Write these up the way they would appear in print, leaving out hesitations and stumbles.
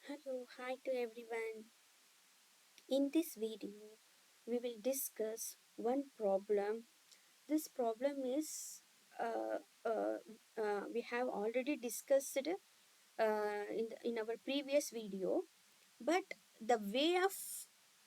Hello, hi to everyone. In this video, we will discuss one problem. This problem is uh, uh, we have already discussed in our previous video, but the way of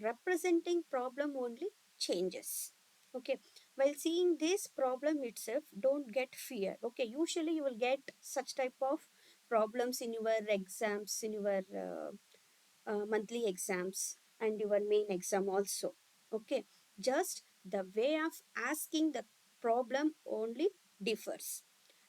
representing problem only changes. Okay, while seeing this problem itself, don't get fear. Okay, usually you will get such type of problems in your exams, in your monthly exams and your main exam also. Okay, just the way of asking the problem only differs.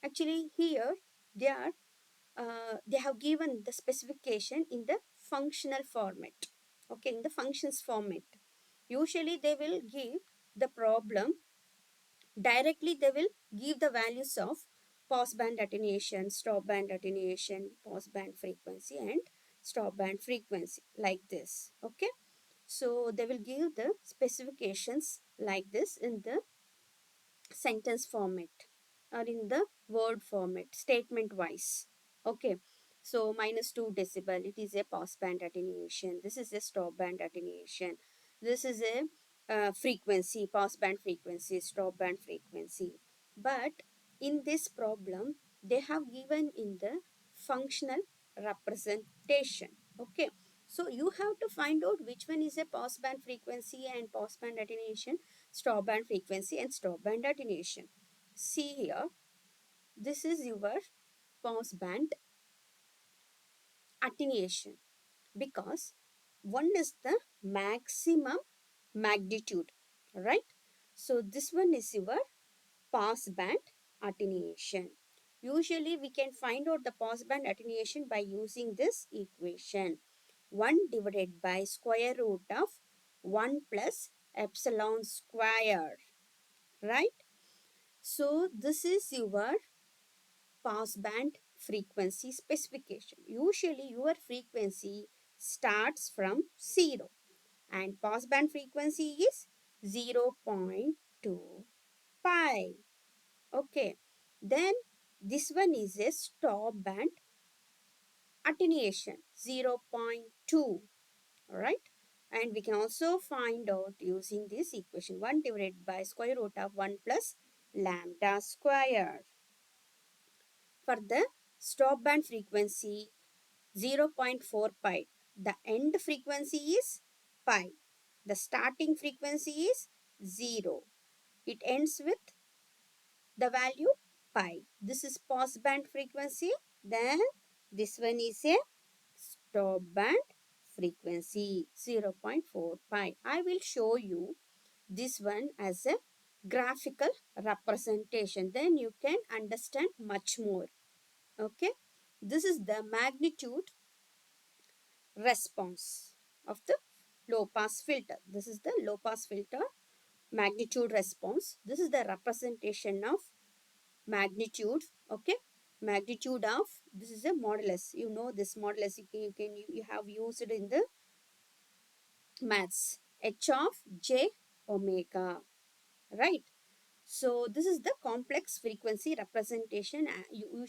Actually here they are they have given the specification in the functional format. Okay, in the functions format, usually they will give the problem directly. They will give the values of pause band attenuation, stop band attenuation, pause band frequency and stop band frequency like this. Okay, so they will give the specifications like this in the sentence format or in the word format, statement wise. Okay, so -2 decibel, it is a pause band attenuation. This is a stop band attenuation. This is a frequency, pause band frequency, stop band frequency. But in this problem, they have given in the functional representation. Okay, so you have to find out which one is a pause band frequency and pause band attenuation, stop band frequency and stop band attenuation. See here, this is your pause band attenuation because one is the maximum magnitude, right? So this one is your pause band attenuation. Usually we can find out the pause band attenuation by using this equation. 1 divided by square root of 1 plus epsilon square, right? So this is your pass band frequency specification. Usually your frequency starts from 0 and pass band frequency is 0.2 pi. Okay, then this one is a stop band attenuation 0.2, right? And we can also find out using this equation 1 divided by square root of 1 plus lambda square. For the stop band frequency 0.4 pi. The end frequency is pi. The starting frequency is 0. It ends with the value pi. This is pause band frequency. Then this one is a stop band frequency 0.4 pi. I will show you this one as a graphical representation. Then you can understand much more. Okay, this is the magnitude response of the low pass filter. This is the low pass filter magnitude response. This is the representation of magnitude. Okay, magnitude of, this is a modulus. You know this modulus, you have used it in the maths. H of j omega, right? So this is the complex frequency representation. You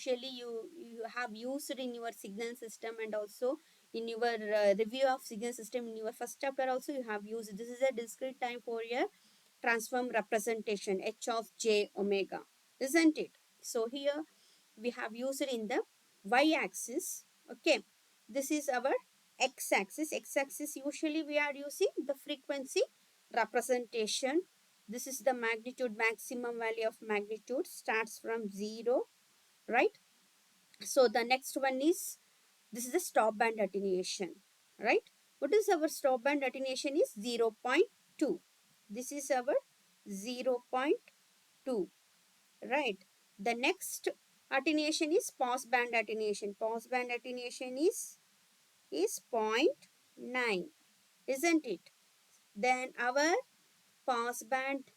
have used it in your signal system and also in your review of signal system in your first chapter also you have used. This is a discrete time Fourier transform representation h of j omega, isn't it? So here we have used it in the y-axis. Okay, this is our x-axis. X-axis usually we are using the frequency representation. This is the magnitude, maximum value of magnitude starts from 0, right? So the next one is, this is the stop band attenuation, right? What is our stop band attenuation is 0.2. This is our 0.2, right? The next attenuation is pause band attenuation. Pause band attenuation is zero point 0.9, isn't it? Then our pass band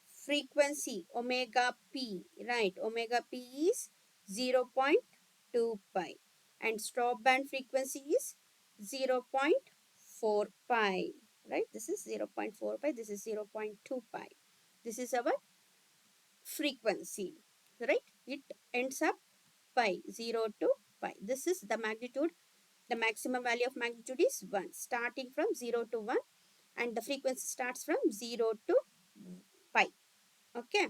frequency omega p, right? Omega p is 0.2 pi and stop band frequency is 0.4 pi, right? This is 0.4 pi, this is 0.2 pi. This is our frequency, right? It ends up pi, 0 to pi. This is the magnitude The maximum value of magnitude is 1, starting from 0 to 1, and the frequency starts from 0 to pi. Okay,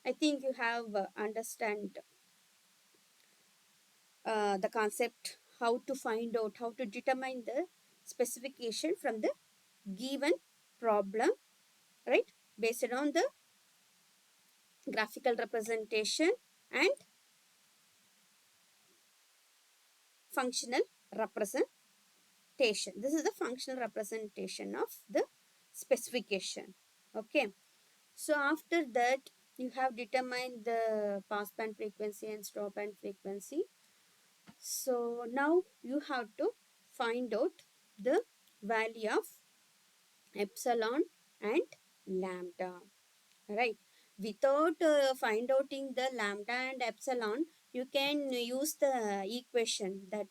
I think you have understand the concept, how to find out, how to determine the specification from the given problem, right, based on the graphical representation and functional representation. This is the functional representation of the specification. Okay, so after that you have determined the passband frequency and stop band frequency. So now you have to find out the value of epsilon and lambda, right? Without find outing the lambda and epsilon, you can use the equation that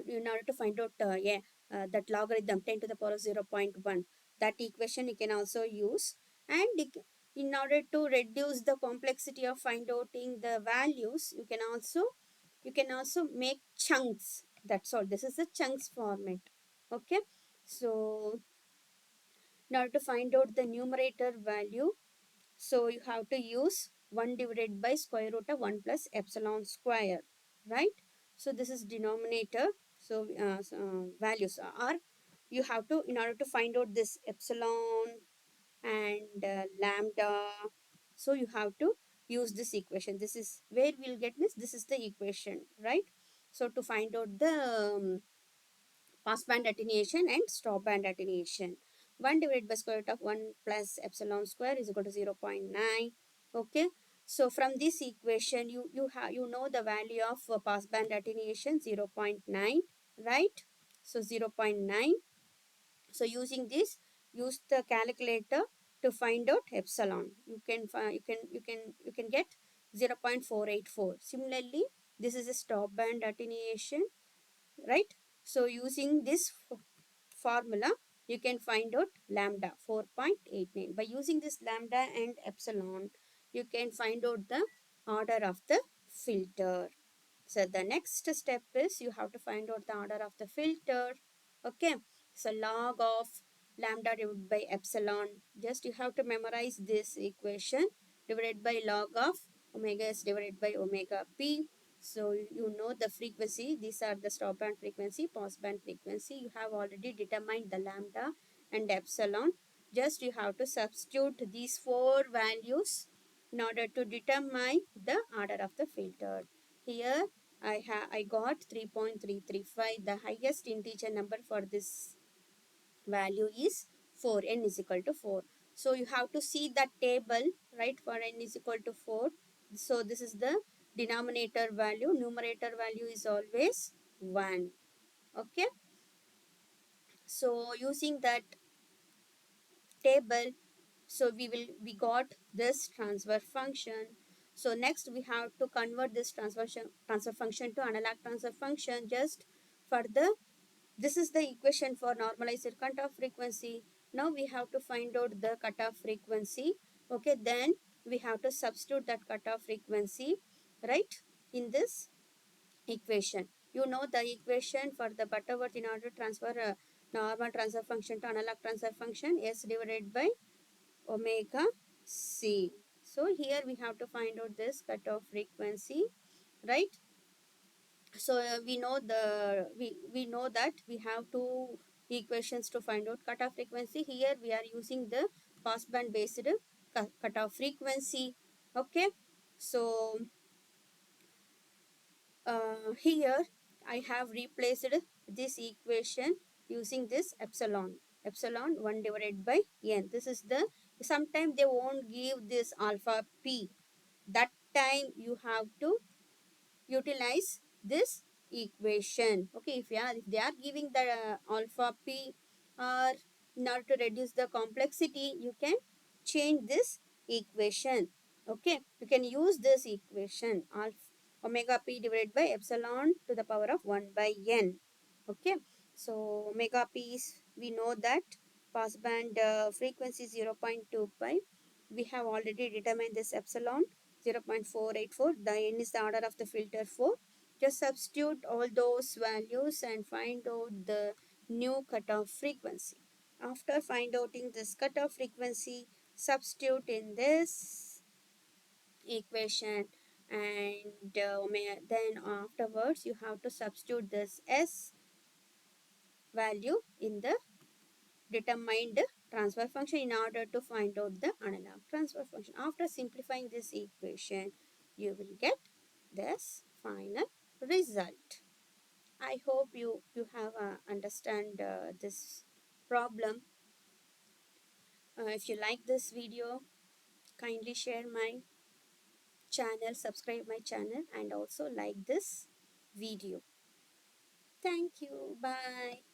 in order to find out that logarithm 10 to the power of 0.1, that equation you can also use. And in order to reduce the complexity of find outing the values, you can also make chunks. That's all. This is a chunks format. Okay, so in order to find out the numerator value, so you have to use 1 divided by square root of 1 plus epsilon square, right? So this is denominator. So, values are, you have to, in order to find out this epsilon and lambda, so you have to use this equation. This is where we'll get this. This is the equation, right? So to find out the passband attenuation and stop band attenuation. 1 divided by square root of 1 plus epsilon square is equal to 0.9. Okay. So from this equation, you know the value of passband attenuation 0.9, right? So 0.9. So using this, use the calculator to find out epsilon. You can get 0.484. Similarly, this is a stop band attenuation, right? So using this formula, you can find out lambda 4.89. By using this lambda and epsilon, you can find out the order of the filter. So the next step is you have to find out the order of the filter. Okay, so log of lambda divided by epsilon, just you have to memorize this equation, divided by log of omega is divided by omega p. So you know the frequency. These are the stop band frequency, pass band frequency. You have already determined the lambda and epsilon. Just you have to substitute these four values in order to determine the order of the filter. Here I got 3.335. The highest integer number for this value is 4. N is equal to 4. So you have to see that table, right, for n is equal to 4. So this is the denominator value. Numerator value is always 1. Okay. So using that table, so we got this transfer function. So next we have to convert this transfer function to analog transfer function. Just for the, this is the equation for normalized cutoff frequency. Now we have to find out the cutoff frequency. Okay, then we have to substitute that cutoff frequency, right, in this equation. You know the equation for the Butterworth in order to transfer a normal transfer function to analog transfer function, S divided by omega c. So here we have to find out this cutoff frequency, right? So we know that we have two equations to find out cutoff frequency. Here we are using the passband based cutoff frequency. Okay, so here I have replaced this equation using this epsilon 1 divided by n. This is the, sometimes they won't give this alpha p. That time you have to utilize this equation. Okay, if they are giving the alpha p, or in order to reduce the complexity, you can change this equation. Okay, you can use this equation, alpha omega p divided by epsilon to the power of 1 by n. Okay, so omega p is, we know that passband frequency 0.25. We have already determined this epsilon 0.484. The n is the order of the filter 4. Just substitute all those values and find out the new cutoff frequency. After find outing this cutoff frequency, substitute in this equation, and then afterwards you have to substitute this S value in the determined transfer function in order to find out the analog transfer function. After simplifying this equation, you will get this final result. I hope you have understand this problem. If you like this video, kindly share my channel, subscribe my channel, and also like this video. Thank you. Bye.